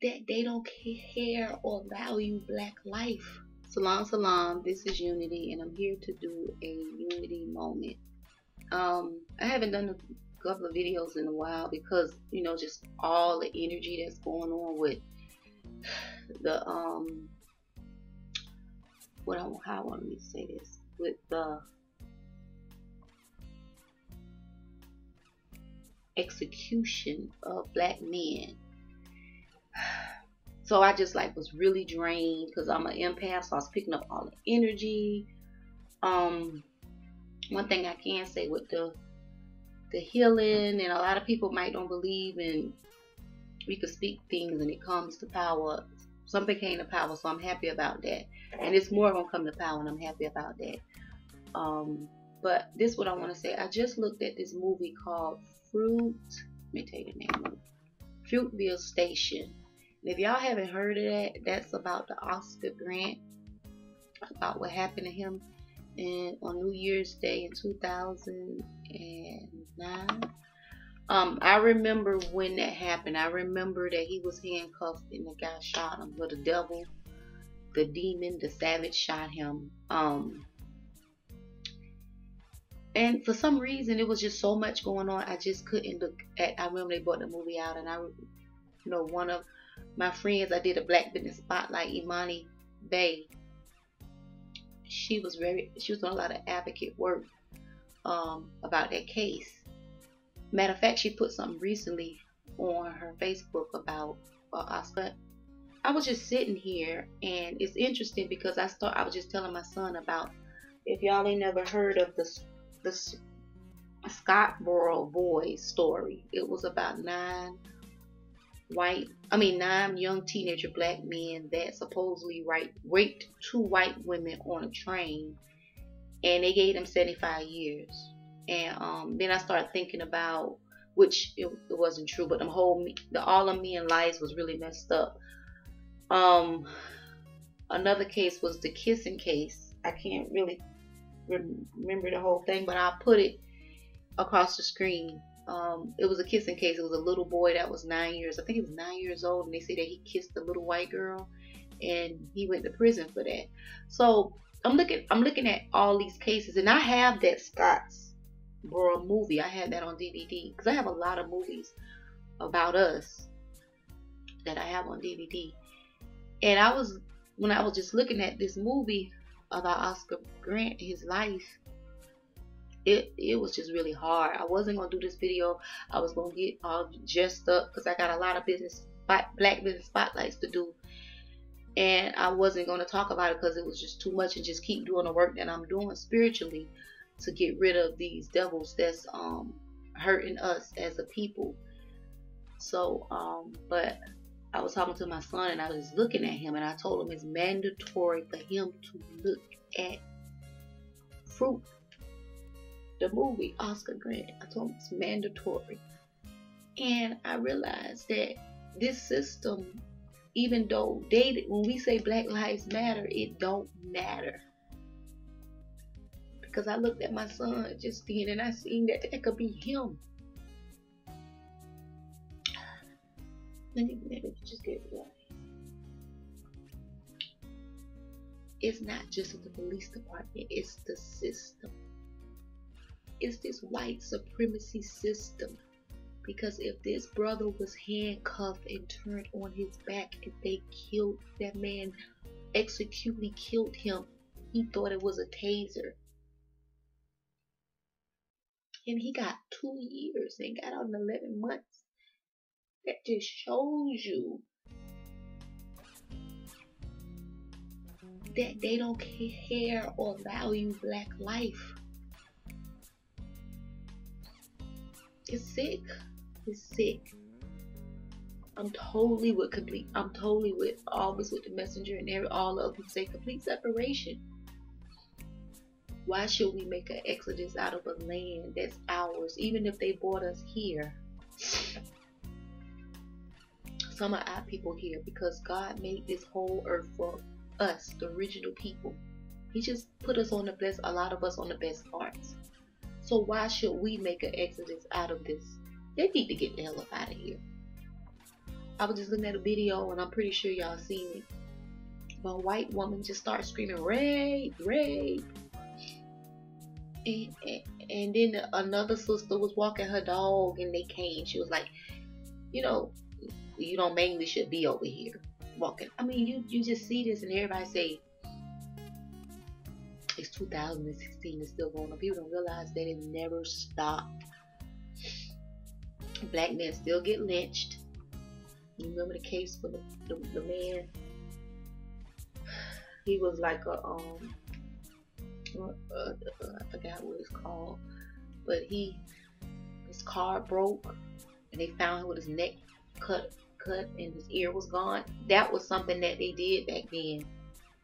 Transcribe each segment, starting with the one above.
that they don't care or value black life. Salam, salam. This is Unity, and I'm here to do a Unity moment. I haven't done a couple of videos in a while because, just all the energy that's going on with the, how I want me to say this, with the execution of black men. So I just was really drained because I'm an empath, so I was picking up all the energy. One thing I can say with the healing, and a lot of people might don't believe in we could speak things and it comes to power. Something came to power, so I'm happy about that. And it's more gonna come to power, and I'm happy about that. But this is what I want to say. I just looked at this movie called Let me tell you the name of it. Fruitvale Station. And if y'all haven't heard of that, that's about the Oscar Grant, about what happened to him on New Year's Day in 2009. I remember when that happened. I remember that he was handcuffed and the guy shot him. But the devil, the demon, the savage shot him. And for some reason, it was just so much going on. I just couldn't look at. I remember they brought the movie out, and one of my friends, I did a Black Business Spotlight, Imani Bay. She was doing a lot of advocate work about that case. Matter of fact, she put something recently on her Facebook about Oscar. I was just sitting here, and it's interesting because I was just telling my son about, if y'all ain't never heard of the Scottsboro boys story. It was about 9 young teenager black men that supposedly raped 2 white women on a train, and they gave them 75 years. And then I started thinking about, which it wasn't true, but all the men lives was really messed up. Another case was the kissing case. I can't really remember the whole thing, but I'll put it across the screen. It was a kissing case. It was a little boy that was 9 years. I think he was 9 years old, and they say that he kissed the little white girl, and he went to prison for that. So I'm looking at all these cases, and I have that Scottsboro movie. I had that on DVD because I have a lot of movies about us that I have on DVD. And when I was just looking at this movie about Oscar Grant, his life, it was just really hard. I wasn't gonna do this video. I was gonna get all dressed up because I got a lot of Black Business Spotlights to do, and I wasn't gonna talk about it because it was just too much, and just keep doing the work that I'm doing spiritually to get rid of these devils that's hurting us as a people. So but I was talking to my son, and I was looking at him, and I told him it's mandatory for him to look at Fruit, the movie, Oscar Grant. I told him it's mandatory. And I realized that this system, even though when we say Black Lives Matter, it don't matter. Because I looked at my son just then, and I seen that could be him. Let me just get it right. It's not just the police department, it's the system. It's this white supremacy system. Because if this brother was handcuffed and turned on his back, and they killed that man, executively killed him, he thought it was a taser. And he got 2 years and got out in 11 months. That just shows you that they don't care or value black life. It's sick. It's sick. I'm totally with always with the messenger, and all of them say complete separation. Why should we make an exodus out of a land that's ours, even if they brought us here? Some of our people here, because God made this whole earth for us, the original people. He just put us on a lot of us on the best parts. So why should we make an exodus out of this? They need to get the hell up out of here. I was just looking at a video, and I'm pretty sure y'all seen it. But a white woman just started screaming, rape, rape. And then another sister was walking her dog, and they came. She was like, you don't mainly should be over here walking. I mean, you just see this, and everybody say, it's 2016, it's still going on. People don't realize that it never stopped. Black men still get lynched. You remember the case for the man? He was like I forgot what it's called, but his car broke, and they found him with his neck cut, and his ear was gone. That was something that they did back then.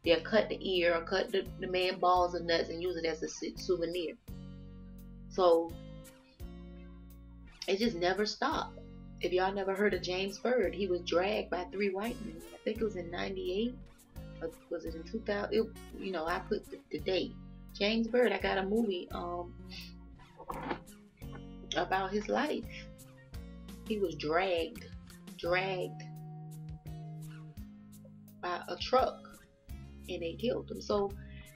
They'll cut the ear or cut the man balls and nuts and use it as a souvenir. So it just never stopped. If y'all never heard of James Byrd, he was dragged by 3 white men. I think it was in '98. Or was it in 2000? I put the date. James Byrd. I got a movie about his life. He was dragged by a truck, and they killed him. So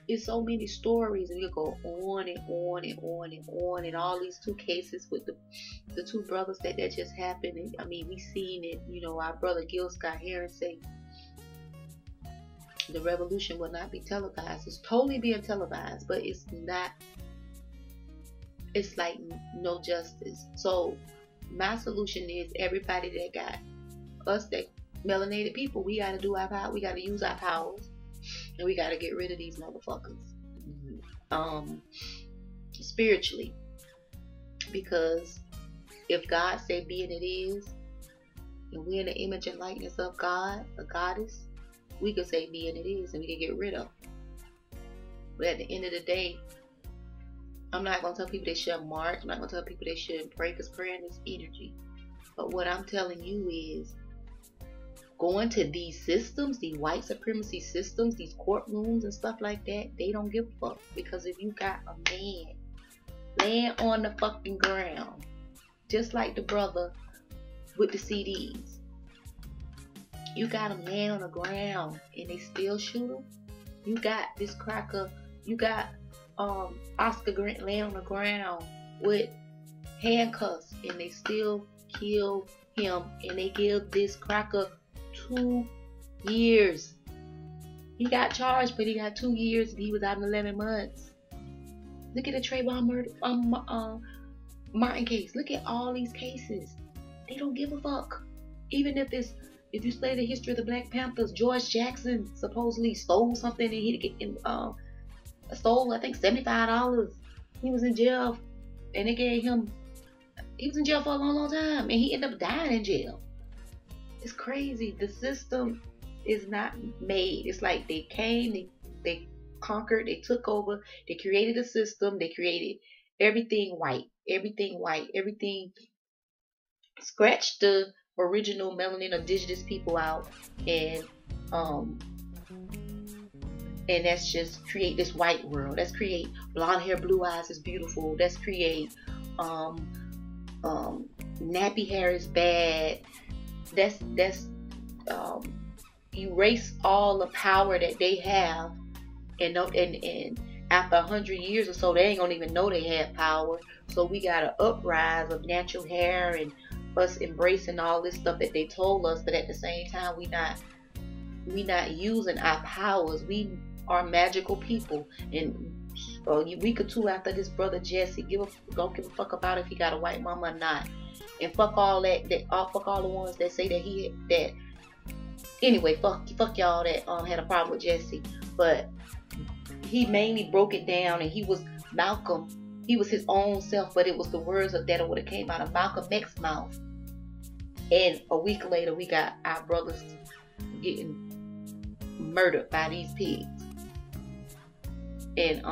it's so many stories, and we go on and on and on and on, and all these 2 cases with the 2 brothers that just happened. And, I mean, we seen it. Our brother Gil Scott Heron say the revolution will not be televised. It's totally being televised, but it's not. It's like no justice. So my solution is everybody that got us, that melanated people, we got to do our power. We got to use our powers. And we gotta get rid of these motherfuckers, spiritually, because if God said be and it is, and we're in the image and likeness of God, a goddess, we could say be and it is, and we can get rid of them. But at the end of the day, I'm not gonna tell people they shouldn't march. I'm not gonna tell people they shouldn't pray, because praying is energy. But what I'm telling you is, going to these systems, these white supremacy systems, these courtrooms and stuff like that, they don't give a fuck. Because if you got a man laying on the fucking ground, just like the brother with the CDs, you got a man on the ground and they still shoot him. You got this cracker, you got Oscar Grant laying on the ground with handcuffs, and they still kill him, and they give this cracker 2 years. He got charged, but he got 2 years, and he was out in 11 months. Look at the Trayvon Martin case. Look at all these cases. They don't give a fuck. Even if you study the history of the Black Panthers, George Jackson supposedly stole something, and he stole, I think, $75. He was in jail, and they gave him. He was in jail for a long, long time, and he ended up dying in jail. It's crazy. The system is not made. It's like they came, they conquered, they took over, they created a system, they created everything white, everything scratched the original melanin indigenous people out, and that's just create this white world. Let's create blonde hair, blue eyes is beautiful. Let's create nappy hair is bad. That's erase all the power that they have, and after 100 years or so, they ain't gonna even know they had power. So we got an uprise of natural hair and us embracing all this stuff that they told us, but at the same time, we not using our powers. We are magical people, and a week or 2 after this brother Jesse, don't give a fuck about if he got a white mama or not. And fuck all that. Fuck all the ones that say that Anyway, fuck y'all that had a problem with Jesse. But he mainly broke it down, and he was Malcolm. He was his own self, but it was the words of that would have came out of Malcolm X's mouth. And a week later, we got our brothers getting murdered by these pigs. And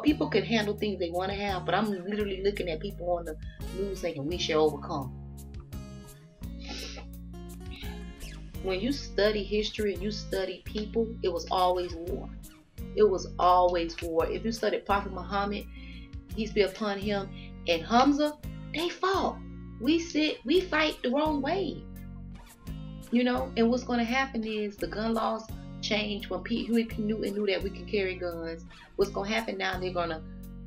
people can handle things they want to have, but I'm literally looking at people on the news saying we shall overcome. When you study history and you study people, it was always war. It was always war. If you study Prophet Muhammad, peace be upon him, and Hamza, they fought. We fight the wrong way. You know, and what's going to happen is the gun laws change when people knew that we can carry guns. What's going to happen now? They're going to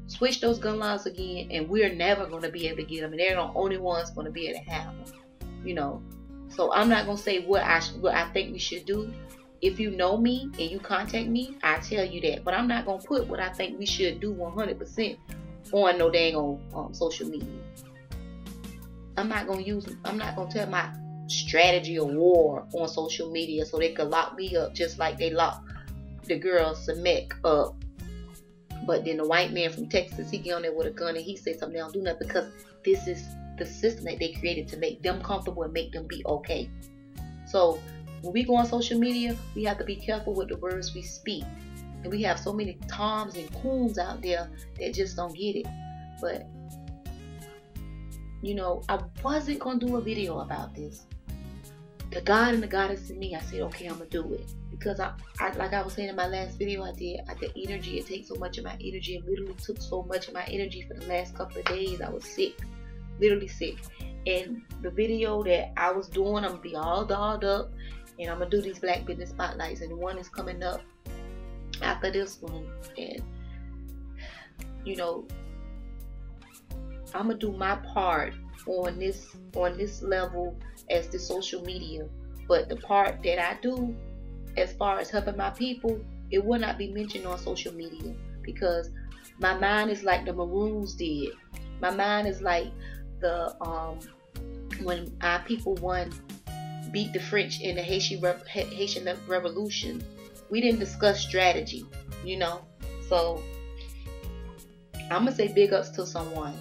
switch those gun laws again, and we're never going to be able to get them, and they're the only ones going to be able to have them. You know, so I'm not going to say what I think we should do. If you know me and you contact me, I tell you that. But I'm not going to put what I think we should do 100% on no dang on social media. I'm not going to tell my strategy of war on social media so they could lock me up just like they locked the girl Samek up. But then the white man from Texas, he get on there with a gun and he say something, they don't do nothing, because this is the system that they created to make them comfortable and make them be okay. So when we go on social media, we have to be careful with the words we speak. And we have so many toms and coons out there that just don't get it. But you know, I wasn't gonna do a video about this. The God and the Goddess in me, I said, okay, I'm gonna do it. Because I like I was saying in my last video the energy, it takes so much of my energy. It literally took so much of my energy for the last couple of days. I was sick, literally sick. And the video that I was doing, I'm gonna be all dolled up, and I'm gonna do these Black Business Spotlights, and the one is coming up after this one. And you know, I'm gonna do my part on this level as the social media, but the part that I do as far as helping my people, it will not be mentioned on social media, because my mind is like the Maroons did. My mind is like the when our people beat the French in the Haitian Revolution. We didn't discuss strategy, you know. So I'm gonna say big ups to someone.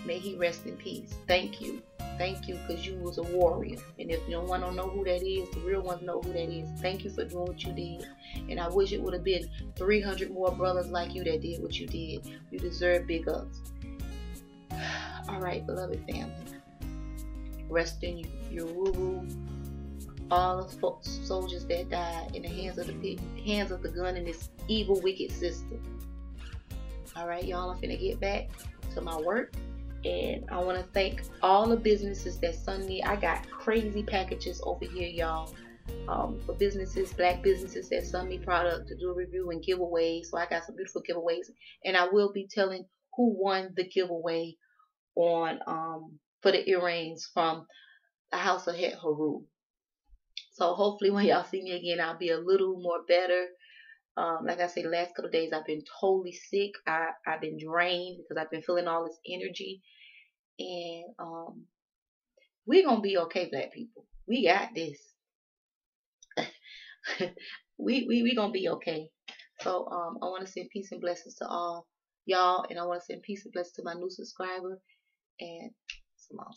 May he rest in peace. Thank you, because you was a warrior. And if no one don't know who that is, the real ones know who that is. Thank you for doing what you did. And I wish it would have been 300 more brothers like you that did what you did. You deserve big ups. All right, beloved family. Rest in your woo-woo. All the soldiers that died in the hands of the gun in this evil, wicked system. All right, y'all. I'm finna get back to my work. And I want to thank all the businesses that send me. I got crazy packages over here, y'all, for businesses, Black businesses that send me product to do a review and giveaways. So I got some beautiful giveaways, and I will be telling who won the giveaway on for the earrings from the House of Het Haru. So hopefully when y'all see me again, I'll be a little more better. Like I said, the last couple of days I've been totally sick. I've been drained because I've been feeling all this energy. And we're going to be okay, Black people. We got this. we going to be okay. So I want to send peace and blessings to all y'all. And I want to send peace and blessings to my new subscriber. And salam.